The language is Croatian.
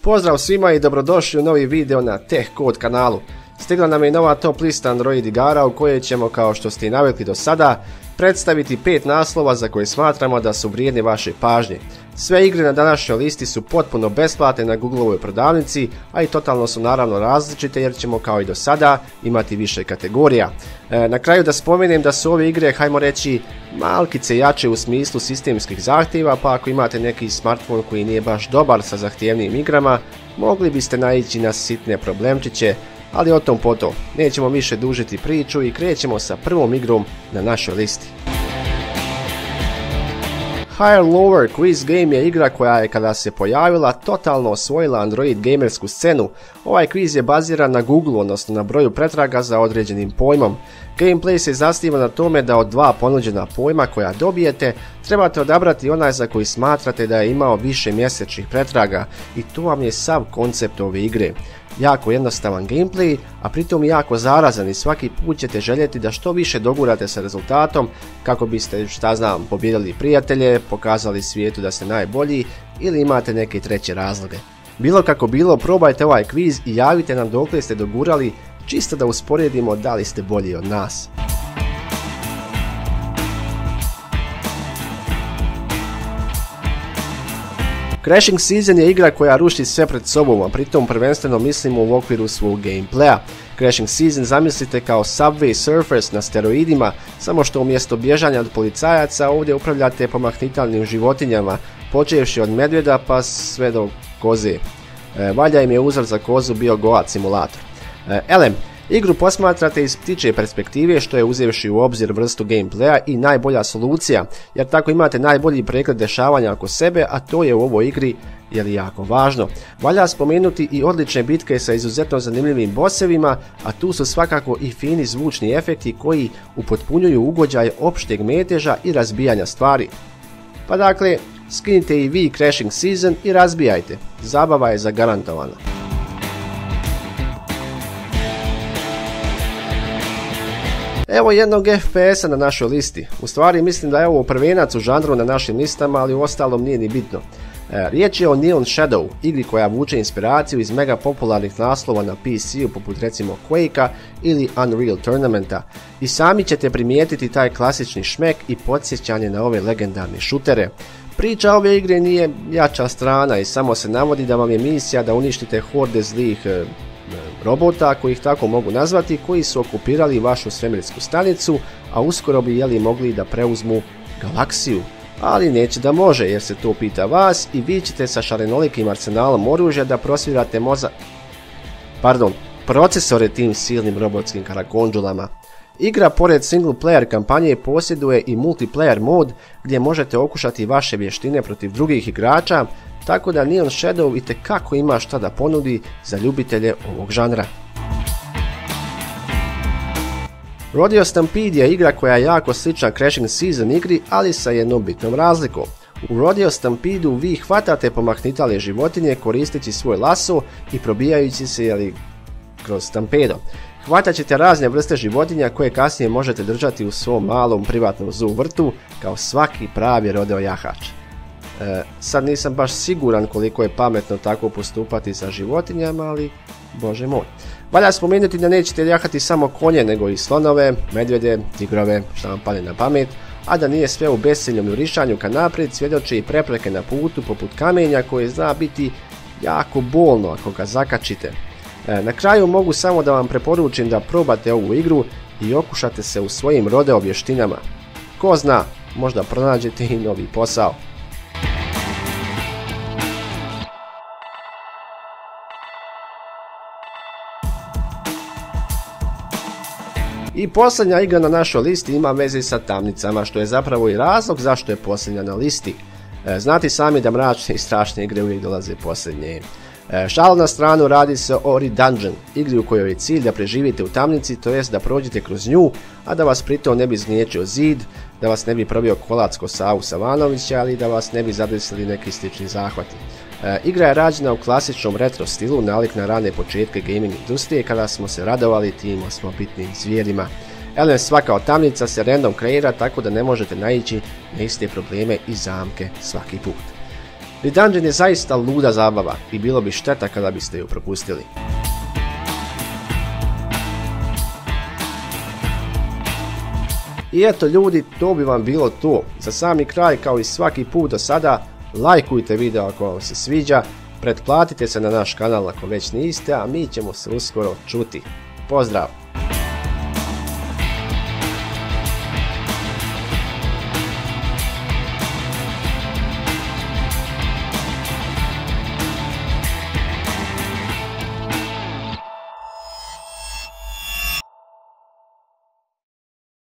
Pozdrav svima i dobrodošli u novi video na Tech Code kanalu. Stigla nam je nova top lista Android igara u kojoj ćemo, kao što ste i navikli do sada, predstaviti 5 naslova za koje smatramo da su vrijedni vaše pažnje. Sve igre na današnjoj listi su potpuno besplatne na Googleovoj prodavnici, a i totalno su naravno različite jer ćemo kao i do sada imati više kategorija. Na kraju da spomenem da su ove igre, hajmo reći, malkice jače u smislu sistemskih zahtjeva, pa ako imate neki smartphone koji nije baš dobar sa zahtjevnijim igrama, mogli biste naići na sitne problemčiće, ali o tom potom. Nećemo više dužiti priču i krećemo sa prvom igrom na našoj listi. Higher Lower Quiz Game je igra koja je, kada se pojavila, totalno osvojila Android gamersku scenu. Ovaj kviz je baziran na Google, odnosno na broju pretraga za određenim pojmom. Gameplay se zasniva na tome da od dva ponuđena pojma koja dobijete, trebate odabrati onaj za koji smatrate da je imao više mjesečnih pretraga, i to vam je sav koncept ove igre. Jako jednostavan gameplay, a pritom jako zarazan i svaki put ćete željeti da što više dogurate sa rezultatom kako biste, pobijedili prijatelje, pokazali svijetu da ste najbolji ili imate neke treće razloge. Bilo kako bilo, probajte ovaj kviz i javite nam dokle ste dogurali, čisto da usporedimo da li ste bolji od nas. Crashing Season je igra koja ruši sve pred sobom, a pritom prvenstveno mislimo u okviru svog gameplaya. Crashing Season zamislite kao Subway Surfers na steroidima, samo što umjesto bježanja od policajaca ovdje upravljate pomahnitalnim životinjama, počevši od medvjeda pa sve do koze. Valja im je uzor za kozu bio Goat Simulator. Elem, igru posmatrate iz ptičje perspektive, što je, uzevši u obzir vrstu gameplaya, i najbolja solucija, jer tako imate najbolji pregled dešavanja oko sebe, a to je u ovoj igri jako važno. Valja spomenuti i odlične bitke sa izuzetno zanimljivim bossevima, a tu su svakako i fini zvučni efekti koji upotpunjuju ugođaj opšteg meteža i razbijanja stvari. Pa dakle, skinite i vi Crashing Season i razbijajte, zabava je zagarantovana. Evo jednog FPS-a na našoj listi. U stvari mislim da je ovo prvenac u žanru na našim listama, ali u ostalom nije ni bitno. Riječ je o Neon Shadow, igri koja vuče inspiraciju iz mega popularnih naslova na PC-u poput recimo Quake-a ili Unreal Tournamenta. I sami ćete primijetiti taj klasični šmek i podsjećanje na ove legendarne šutere. Priča ove igre nije jača strana i samo se navodi da vam je misija da uništite horde zlih robota, ako ih tako mogu nazvati, koji su okupirali vašu svemirsku stanicu, a uskoro bi mogli da preuzmu galaksiju. Ali neće da može, jer se to pita vas i vi ćete sa šarenolikim arsenalom oružja da prosvirate procesore tim silnim robotskim karakondžulama. Igra pored single player kampanje posjeduje i multiplayer mod gdje možete okušati vaše vještine protiv drugih igrača, tako da Neon Shadow itekako ima šta da ponudi za ljubitelje ovog žanra. Rodeo Stampede je igra koja je jako slična Crashing Season igri, ali sa jednom bitnom razlikom. U Rodeo Stampedeu vi hvatate pomahnitale životinje koristeći svoj laso i probijajući se kroz stampedo. Hvatat ćete razne vrste životinja koje kasnije možete držati u svom malom privatnom zoo vrtu kao svaki pravi rodeo jahač. Sad nisam baš siguran koliko je pametno tako postupati sa životinjama, ali bože moj. Valja spomenuti da nećete jahati samo konje, nego i slonove, medvjede, tigrove, što vam padne na pamet, a da nije sve u besciljnom jurišanju ka naprijed svjedoče i prepreke na putu poput kamenja koje zna biti jako bolno ako ga zakačite. Na kraju mogu samo da vam preporučim da probate ovu igru i okušate se u svojim rodeo vještinama. Ko zna, možda pronađete i novi posao. I posljednja igra na našoj listi ima veze sa tamnicama, što je zapravo i razlog zašto je posljednja na listi. Znate sami da mračne i strašne igre uvijek dolaze posljednje. Šalu na stranu, radi se o Redungeon, igri u kojoj je cilj da preživite u tamnici, to jest da prođete kroz nju, a da vas pritom ne bi zgnječio zid, da vas ne bi probio kolac ko Savu Savanovića, ali da vas ne bi zadesili neki slični zahvati. Igra je rađena u klasičnom retro stilu, nalik na rane početke gaming industrije kada smo se radovali tim osmobitnim zvijerima. Elem, svaka od tamnica se random kreira tako da ne možete naići na iste probleme i zamke svaki put. Redungeon je zaista luda zabava i bilo bi šteta kada biste ju propustili. I eto ljudi, to bi vam bilo to. Za sami kraj, kao i svaki put do sada, lajkujte video ako vam se sviđa, pretplatite se na naš kanal ako već niste, a mi ćemo se uskoro čuti. Pozdrav!